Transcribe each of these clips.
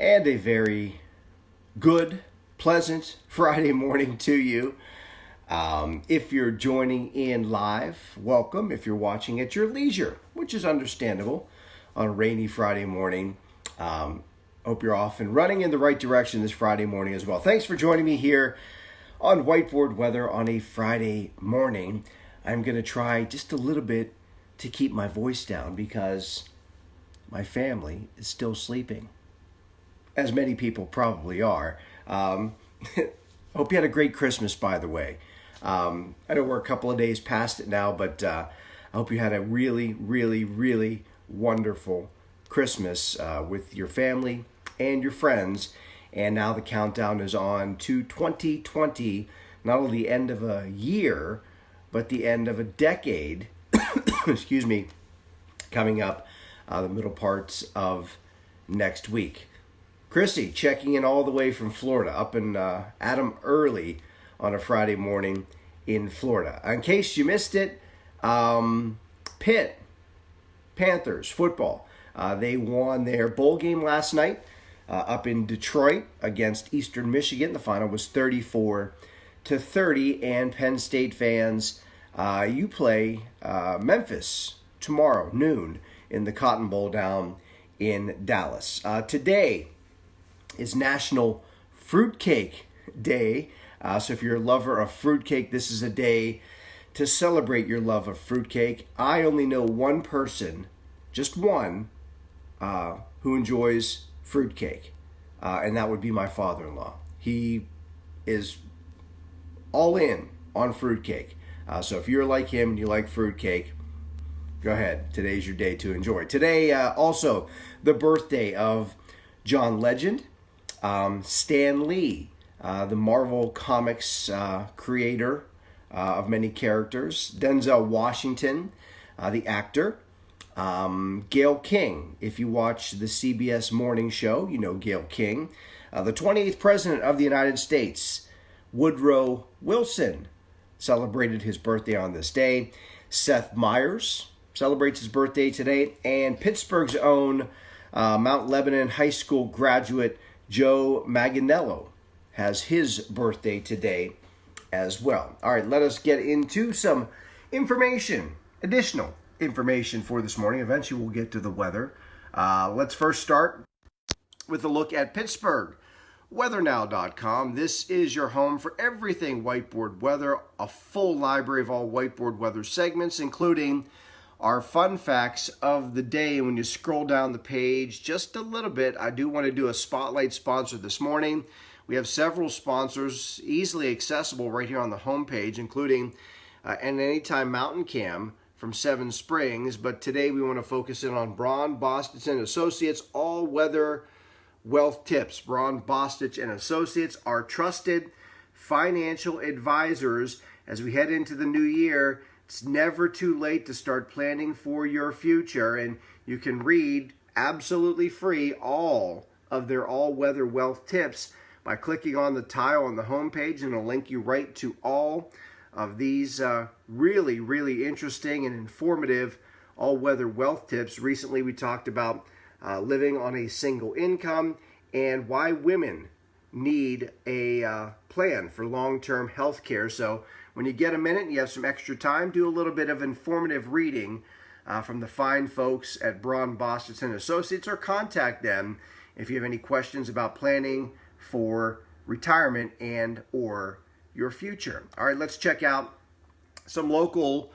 and a very good, pleasant Friday morning to you. If you're joining in live, welcome. If you're watching at your leisure, which is understandable on a rainy Friday morning, hope you're off and running in the right direction this Friday morning as well. Thanks for joining me here on WhiteBoard Weather on a Friday morning. I'm going to try just a little bit to keep my voice down because my family is still sleeping, as many people probably are. Hope you had a great Christmas, by the way. I know we're a couple of days past it now, but I hope you had a really, really, really wonderful Christmas with your family and your friends. And now the countdown is on to 2020, not only the end of a year, but the end of a decade, excuse me, coming up the middle parts of next week. Chrissy checking in all the way from Florida, up in Adam early on a Friday morning in Florida. In case you missed it, Pitt Panthers football. They won their bowl game last night up in Detroit against Eastern Michigan. The final was 34-30. And Penn State fans, you play Memphis tomorrow noon in the Cotton Bowl down in Dallas. Today is National Fruitcake Day. So if you're a lover of fruitcake, this is a day to celebrate your love of fruitcake. I only know one person, just one, who enjoys fruitcake, and that would be my father-in-law. He is all in on fruitcake. So if you're like him and you like fruitcake, go ahead. Today's your day to enjoy. Today, also the birthday of John Legend, Stan Lee, the Marvel Comics creator of many characters, Denzel Washington, the actor, Gayle King. If you watch the CBS morning show, you know Gayle King. The 28th President of the United States, Woodrow Wilson, celebrated his birthday on this day. Seth Meyers celebrates his birthday today. And Pittsburgh's own Mount Lebanon High School graduate, Joe Manganiello, has his birthday today as well. All right, let us get into some information, additional information for this morning. Eventually we'll get to the weather. Let's first start with a look at Pittsburgh Weathernow.com. This is your home for everything whiteboard weather, a full library of all whiteboard weather segments, including our fun facts of the day. When you scroll down the page just a little bit, I do want to do a spotlight sponsor this morning. We have several sponsors easily accessible right here on the homepage, including an Anytime Mountain Cam from Seven Springs. But today we want to focus in on Braun, Bostitch and Associates all-weather wealth tips. Braun, Bostitch and Associates are trusted financial advisors as we head into the new year. It's never too late to start planning for your future, and you can read absolutely free all of their all-weather wealth tips by clicking on the tile on the homepage, and it'll link you right to all of these really, really interesting and informative all-weather wealth tips. Recently, we talked about living on a single income and why women need a plan for long-term health care. So when you get a minute and you have some extra time, do a little bit of informative reading from the fine folks at Braun, Bostitch and Associates, or contact them if you have any questions about planning for retirement and or your future. All right, let's check out some local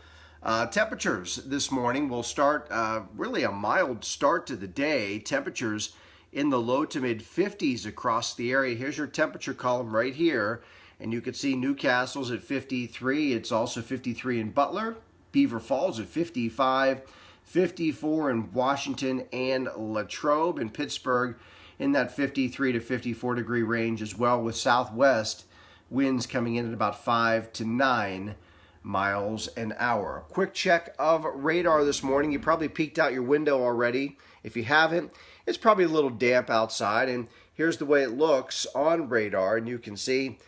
temperatures this morning. We'll start really a mild start to the day. Temperatures in the low to mid 50s across the area. Here's your temperature column right here, and you can see Newcastle's at 53. It's also 53 in Butler. Beaver Falls at 55, 54 in Washington and Latrobe. In Pittsburgh in that 53 to 54 degree range as well, with southwest winds coming in at about 5 to 9 miles an hour. Quick check of radar this morning. You probably peeked out your window already. If you haven't, it's probably a little damp outside, and here's the way it looks on radar, and you can see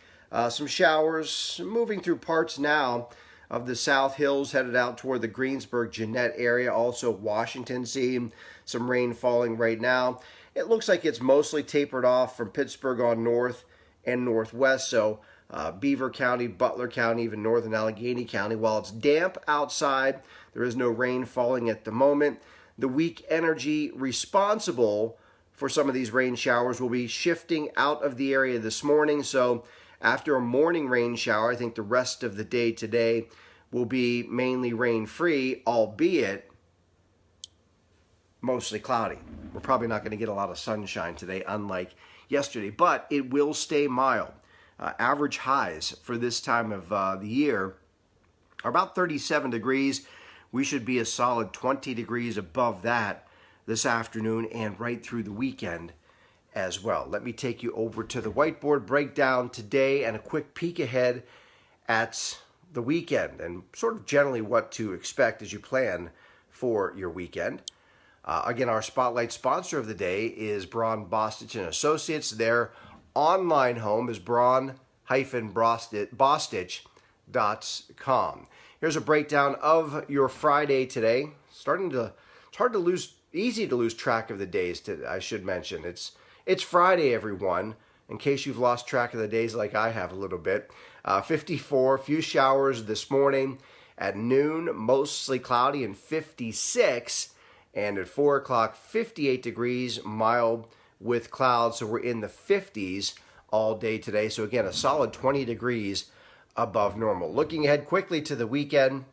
some showers moving through parts now of the South Hills headed out toward the Greensburg, Jeanette area. Also Washington seeing some rain falling right now. It looks like it's mostly tapered off from Pittsburgh on north and northwest. So Beaver County, Butler County, even northern Allegheny County. While it's damp outside, there is no rain falling at the moment. The weak energy responsible for some of these rain showers will be shifting out of the area this morning. So after a morning rain shower, I think the rest of the day today will be mainly rain-free, albeit mostly cloudy. We're probably not going to get a lot of sunshine today, unlike yesterday, but it will stay mild. Average highs for this time of the year are about 37 degrees. We should be a solid 20 degrees above that this afternoon and right through the weekend as well. Let me take you over to the whiteboard breakdown today and a quick peek ahead at the weekend and sort of generally what to expect as you plan for your weekend. Again, our spotlight sponsor of the day is Braun Bostitch and Associates. Their online home is braun-bostitch.com. Here's a breakdown of your Friday today. Easy to lose track of the days, I should mention. It's Friday, everyone, in case you've lost track of the days like I have a little bit. 54, few showers this morning. At noon, mostly cloudy and 56. And at 4 o'clock, 58 degrees, mild with clouds. So we're in the 50s all day today. So again, a solid 20 degrees above normal. Looking ahead quickly to the weekend,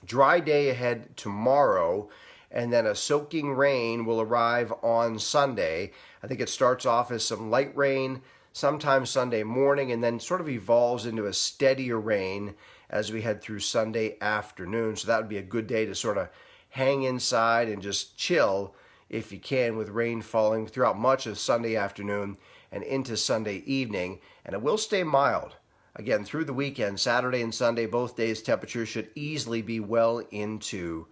dry day ahead tomorrow, and then a soaking rain will arrive on Sunday. I think it starts off as some light rain sometime Sunday morning and then sort of evolves into a steadier rain as we head through Sunday afternoon. So that would be a good day to sort of hang inside and just chill if you can, with rain falling throughout much of Sunday afternoon and into Sunday evening. And it will stay mild. Again, through the weekend, Saturday and Sunday, both days temperatures should easily be well into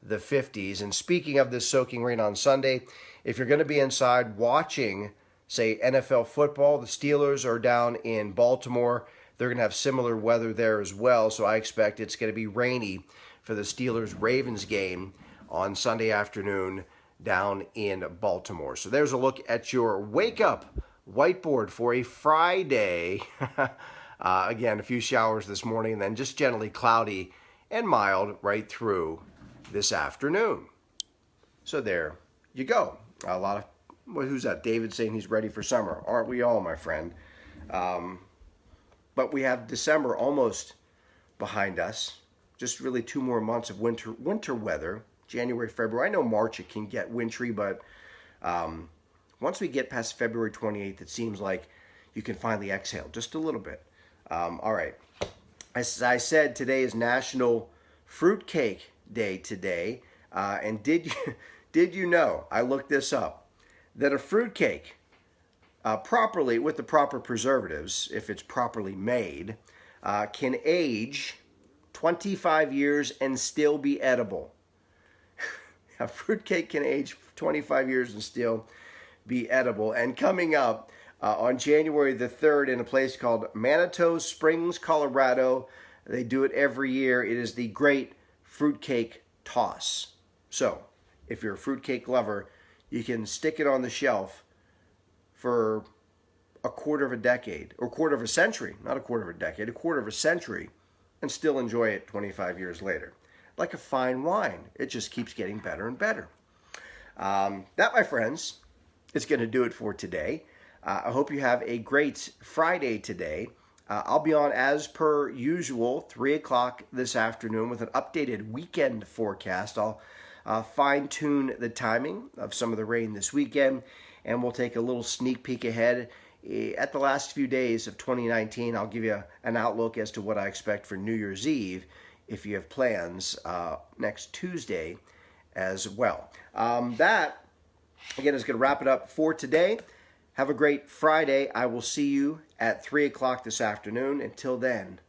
the 50s. And speaking of this soaking rain on Sunday, if you're going to be inside watching, say, NFL football, the Steelers are down in Baltimore. They're going to have similar weather there as well. So I expect it's going to be rainy for the Steelers-Ravens game on Sunday afternoon down in Baltimore. So there's a look at your Wake Up whiteboard for a Friday. Again, a few showers this morning and then just generally cloudy and mild right through this afternoon. So there you go. A lot of, who's that? David saying he's ready for summer. Aren't we all, my friend? But we have December almost behind us. Just really 2 more months of winter weather. January, February. I know March it can get wintry, but once we get past February 28th, it seems like you can finally exhale just a little bit. All right. As I said, today is National Fruitcake Day today. And did you know, I looked this up, that a fruitcake, properly, with the proper preservatives, if it's properly made, can age 25 years and still be edible. A fruitcake can age 25 years and still be edible. And coming up on January the 3rd in a place called Manitou Springs, Colorado, they do it every year. It is the Great Fruitcake Toss. So if you're a fruitcake lover, you can stick it on the shelf for a quarter of a decade, or quarter of a century, not a quarter of a decade, a quarter of a century, and still enjoy it 25 years later. Like a fine wine. It just keeps getting better and better. That, my friends, is going to do it for today. I hope you have a great Friday today. I'll be on, as per usual, 3 o'clock this afternoon with an updated weekend forecast. I'll fine-tune the timing of some of the rain this weekend, and we'll take a little sneak peek ahead at the last few days of 2019. I'll give you an outlook as to what I expect for New Year's Eve, if you have plans next Tuesday as well. That, again, is going to wrap it up for today. Have a great Friday. I will see you at 3 o'clock this afternoon. Until then,